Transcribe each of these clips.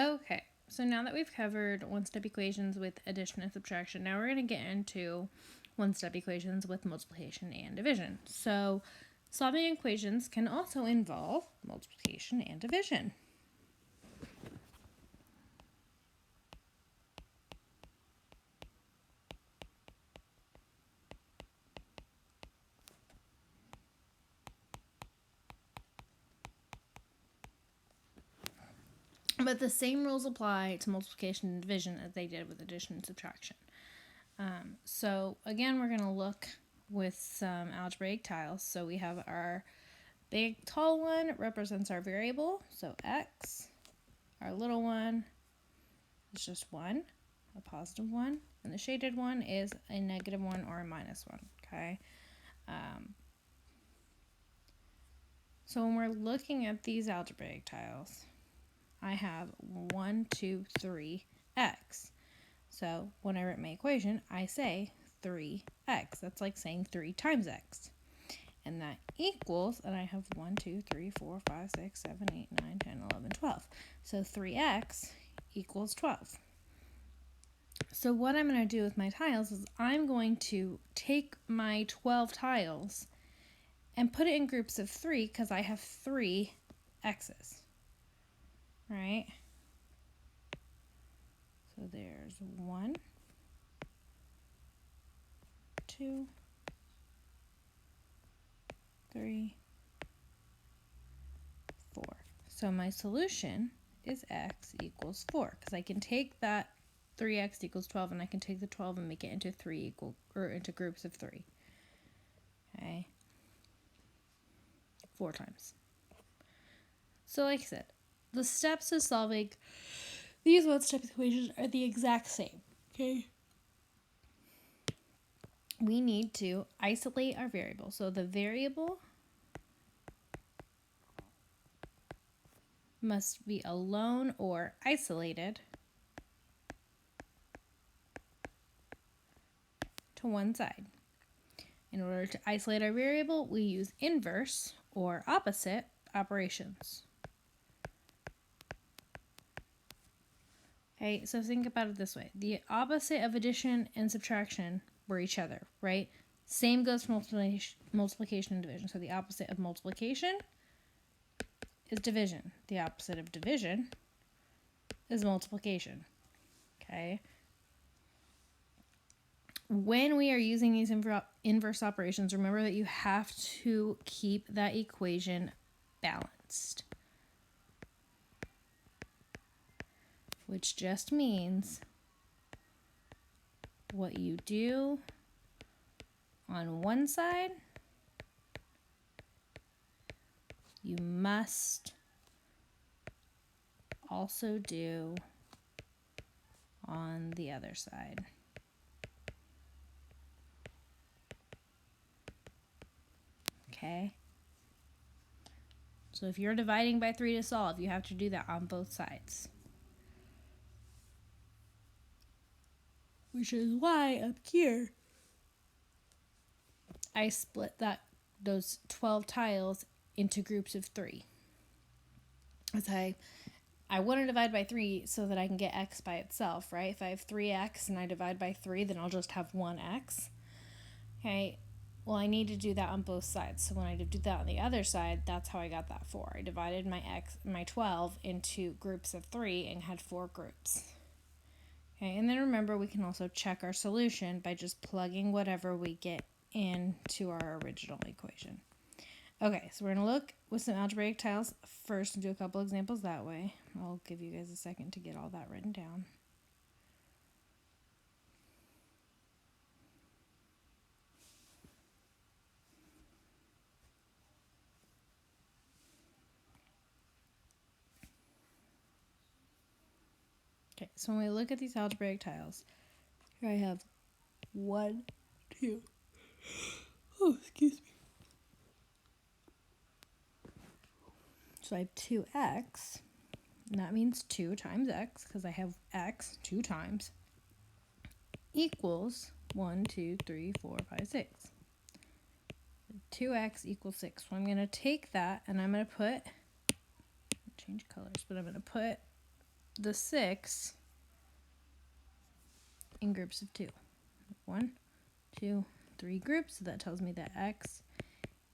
Okay, so now that we've covered one-step equations with addition and subtraction, now we're going to get into one-step equations with multiplication and division. So solving equations can also involve multiplication and division. But the same rules apply to multiplication and division as they did with addition and subtraction. So again, we're going to look with some algebraic tiles. So we have our big tall one represents our variable, so x. Our little one is just 1, a positive 1. And the shaded one is a negative 1 or a minus 1, okay? So when we're looking at these algebraic tiles, I have 1, 2, 3, x. So when I write my equation, I say 3x. That's like saying 3 times x. And that equals, and I have 1, 2, 3, 4, 5, 6, 7, 8, 9, 10, 11, 12. So 3x equals 12. So what I'm going to do with my tiles is I'm going to take my 12 tiles and put it in groups of 3 because I have 3 x's. Right? So there's 1, 2, 3, 4. So my solution is x equals 4 because I can take that 3x equals 12 and I can take the 12 and make it into into groups of 3. Okay? 4 times. So like I said, the steps to solving these one-step equations are the exact same. Okay? We need to isolate our variable. So the variable must be alone or isolated to one side. In order to isolate our variable, we use inverse or opposite operations. Okay, so think about it this way. The opposite of addition and subtraction were each other, right? Same goes for multiplication and division. So the opposite of multiplication is division. The opposite of division is multiplication. Okay? When we are using these inverse operations, remember that you have to keep that equation balanced. Which just means what you do on one side, you must also do on the other side. Okay? So if you're dividing by 3 to solve, you have to do that on both sides. Which is why up here I split those 12 tiles into groups of 3. As I want to divide by 3 so that I can get x by itself, right? If I have 3x and I divide by 3, then I'll just have 1x. Okay, well, I need to do that on both sides. So when I do that on the other side, that's how I got that 4. I divided my 12 into groups of 3 and had 4 groups. Okay, and then remember, we can also check our solution by just plugging whatever we get into our original equation. Okay, so we're going to look with some algebraic tiles first and do a couple examples that way. I'll give you guys a second to get all that written down. Okay, so when we look at these algebraic tiles, here I have 1, 2. Oh, excuse me. So I have 2x, and that means 2 times x, because I have x 2 times, equals 1, 2, 3, 4, 5, 6. 2x equals 6. So I'm going to take that, and I'm going to put, change colors, but I'm going to put the 6 in groups of 2. 1, 2, 3 groups. So that tells me that x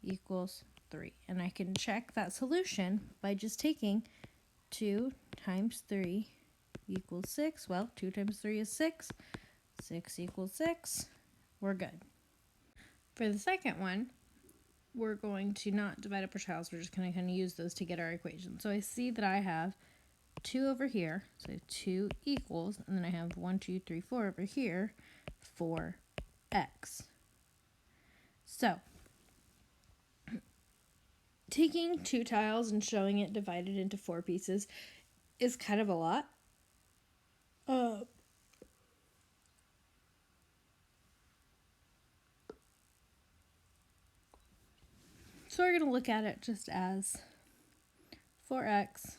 equals 3. And I can check that solution by just taking 2 times 3 equals 6. Well, 2 times 3 is 6. 6 equals 6. We're good. For the second one, we're going to not divide up our tiles. We're just going to kind of use those to get our equation. So I see that I have 2 over here. So 2 equals, and then I have 1, 2, 3, 4 over here, 4x. So taking 2 tiles and showing it divided into 4 pieces is kind of a lot. So we're going to look at it just as 4x,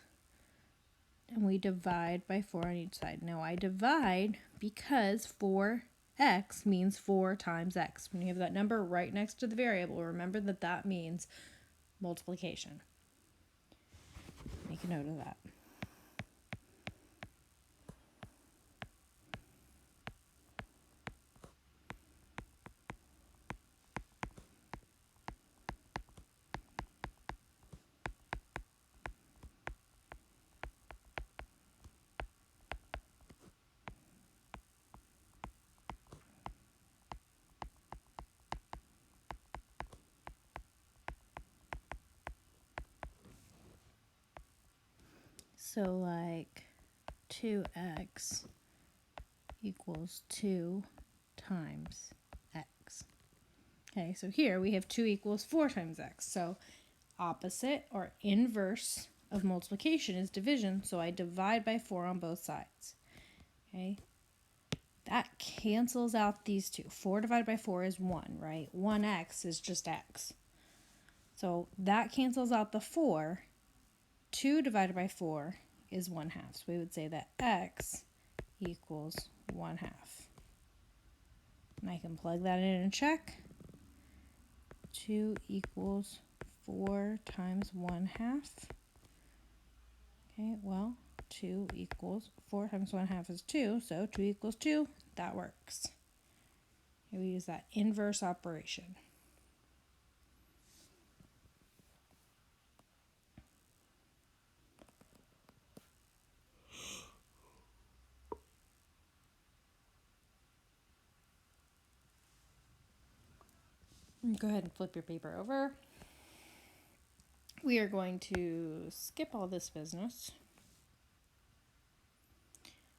and we divide by 4 on each side. Now I divide because 4x means 4 times x. When you have that number right next to the variable, remember that that means multiplication. Make a note of that. So like 2x equals 2 times x. Okay, so here we have 2 equals 4 times x. So opposite or inverse of multiplication is division, so I divide by 4 on both sides. Okay, that cancels out these two. 4 divided by 4 is 1, right? 1x is just x. So that cancels out the 4. 2 divided by 4 is 1/2. So we would say that x equals 1/2. And I can plug that in and check. 2 equals 4 times 1/2. Okay, well, 2 equals 4 times 1/2 is 2, so 2 equals 2. That works. Okay, we use that inverse operation. Go ahead and flip your paper over. We are going to skip all this business.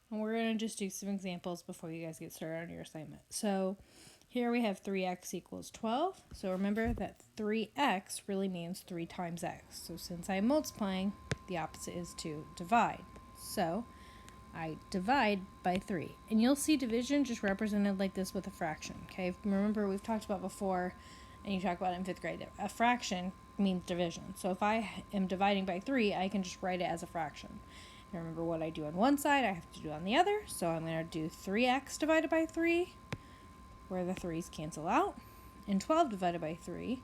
And we're going to just do some examples before you guys get started on your assignment. So here we have 3x equals 12. So remember that 3x really means 3 times x. So since I'm multiplying, the opposite is to divide. So I divide by 3. And you'll see division just represented like this with a fraction. Okay, remember we've talked about before, and you talk about it in 5th grade, a fraction means division. So if I am dividing by 3, I can just write it as a fraction. And remember what I do on one side, I have to do on the other. So I'm going to do 3x divided by 3, where the 3's cancel out, and 12 divided by 3.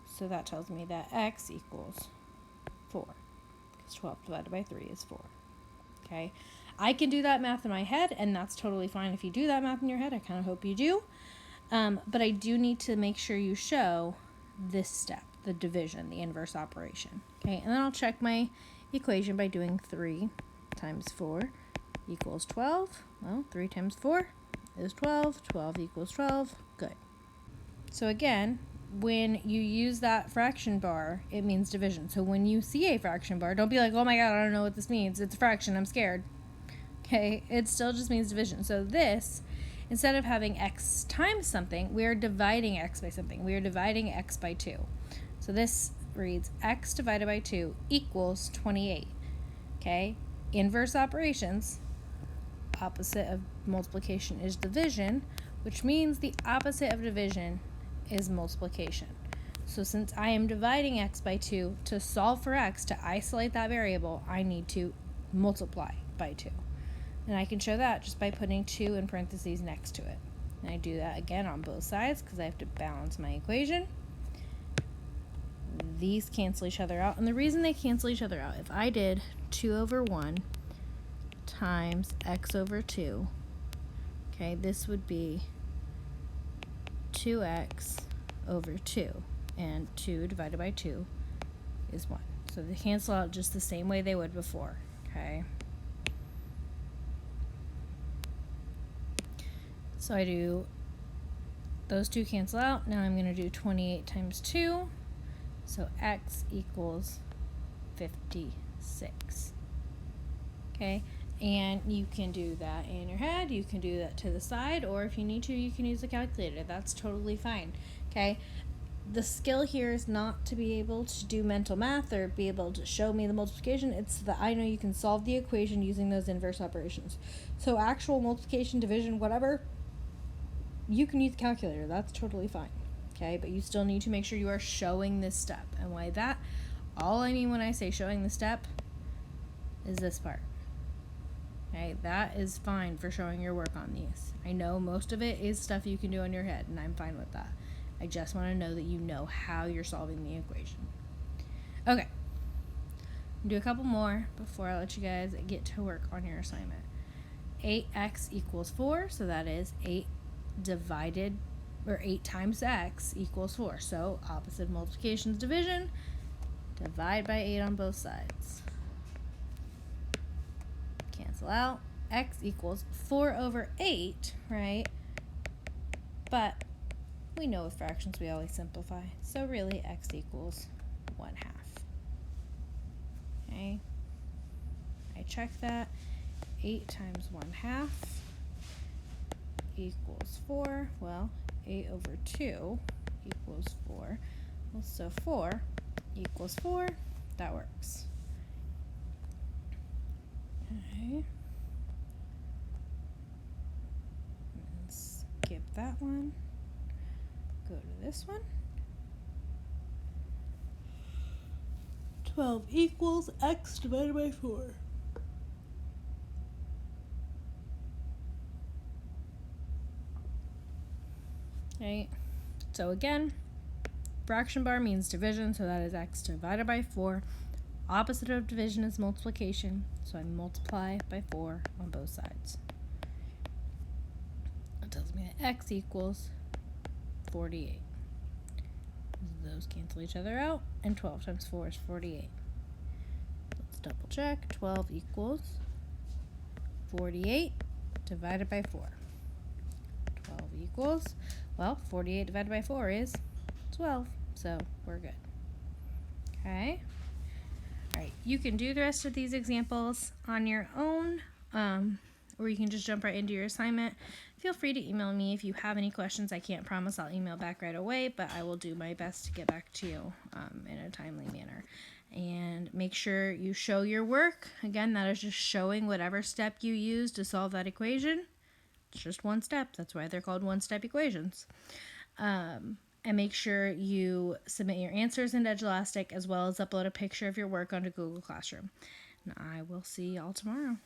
So that tells me that x equals 4, because 12 divided by 3 is 4. Okay, I can do that math in my head, and that's totally fine if you do that math in your head. I kind of hope you do. But I do need to make sure you show this step, the division, the inverse operation. Okay, and then I'll check my equation by doing 3 times 4 equals 12. Well, 3 times 4 is 12. 12 equals 12. Good. So again, when you use that fraction bar, it means division. So when you see a fraction bar, don't be like, oh my god, I don't know what this means. It's a fraction. I'm scared. Okay, it still just means division. So this, instead of having x times something, we're dividing x by something. We are dividing x by 2. So this reads x divided by 2 equals 28. Okay, inverse operations, opposite of multiplication is division, which means the opposite of division is multiplication. So since I am dividing x by 2, to solve for x, to isolate that variable, I need to multiply by 2. And I can show that just by putting 2 in parentheses next to it. And I do that again on both sides because I have to balance my equation. These cancel each other out. And the reason they cancel each other out, if I did 2 over 1 times x over 2. Okay, this would be 2x over 2, and 2 divided by 2 is 1. So they cancel out just the same way they would before, okay? So I do, those two cancel out. Now I'm going to do 28 times 2. So x equals 56. Okay, and you can do that in your head. You can do that to the side, or if you need to, you can use a calculator. That's totally fine. Okay, the skill here is not to be able to do mental math or be able to show me the multiplication. It's that I know you can solve the equation using those inverse operations. So actual multiplication, division, whatever, you can use the calculator. That's totally fine. Okay, but you still need to make sure you are showing this step. And why that? All I mean when I say showing the step is this part. Okay, that is fine for showing your work on these. I know most of it is stuff you can do in your head, and I'm fine with that. I just want to know that you know how you're solving the equation. Okay, do a couple more before I let you guys get to work on your assignment. 8x equals 4, so that is 8 times x equals 4. So opposite multiplication is division. Divide by 8 on both sides. Cancel out. X equals 4 over 8, right? But we know with fractions we always simplify. So really x equals 1/2. Okay. I check that. 8 times 1/2 equals 4. Well, 8 over 2 equals 4. Well, so 4 equals 4. That works. Okay. Skip that one. Go to this one. 12 equals x divided by 4. Okay, so again, fraction bar means division, so that is x divided by 4. Opposite of division is multiplication, so I multiply by 4 on both sides. That tells me that x equals 48. Those cancel each other out, and 12 times 4 is 48. Let's double check. 12 equals 48 divided by 4. 12 equals, well, 48 divided by 4 is 12, so we're good. Okay. All right, you can do the rest of these examples on your own, or you can just jump right into your assignment. Feel free to email me if you have any questions. I can't promise I'll email back right away, but I will do my best to get back to you in a timely manner. And make sure you show your work. Again, that is just showing whatever step you use to solve that equation. It's just one step. That's why they're called one-step equations. And make sure you submit your answers in Elastic, as well as upload a picture of your work onto Google Classroom. And I will see y'all tomorrow.